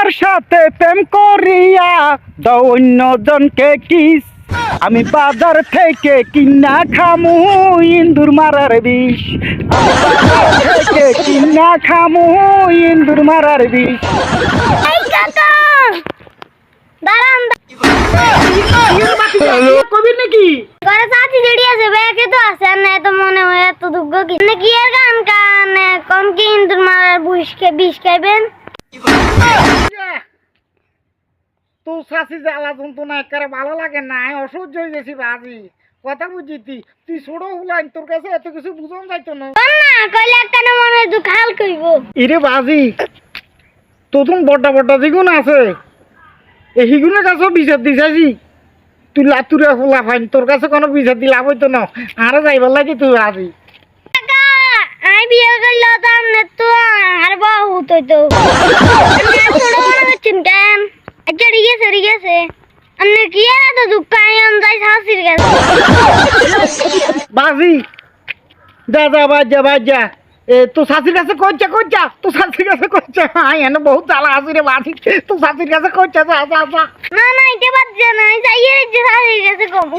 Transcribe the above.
আমার সাথে প্রেম করিয়া দাও অন্যজনকে কিস। আমি বাজার থেকে কিনা খামু ইন্দুর মারার বিষ। আমি বাজার থেকে কিনা খামু ইন্দুর মারার বিষ। এই কাকা দাঁড়ান কবি নাকি ঘরে চাচি জেডি আছে ব্যাগে তো আছে আর না তো মনে হয় এত দুঃখ কি না কি আর গান কানে কম কি ইন্দুর মারার বিষ খাইবেন। তো শাশি জ্বালা যন্ত্রণা একেবারে ভালো লাগে না, অসহ্য হয়ে গেছি বাজি। কথা বুঝি তুই ছোট হলাম, তোর কাছে এত কিছু বুঝন যাইতো না। না কইলে একখানে মনে দুঃখ হাল কইব। ইরে বাজি তোর বড়টা বড়টা যেগুলো আছে এইগুলোর কাছেও বিচার দিছাছি। তুই লাতুরে খোলা ফাইন, তোর কাছে কোনো বিচার দিলাম হইতো না। আরো যাইবার লাগে তুই বাজি। কাকা আই বিয়ে করলে তো আমনে তো আর বহুত হইতো। ছোট মনে হচ্ছেন কেন? আচ্ছা ঠিক আছে আমনে কি আর এত দুঃখ আইন যাই শাশির কাছে। বাজি যা বাজা তো শাশির কাছে কইছা তো শাশির কাছে কইছা। আই এনে বহুত জ্বালা আছে রে বাজি, তো শাশির কাছে কইছা যা। না এটা বাদ যা না যাইয়ে শাশির কাছে কম।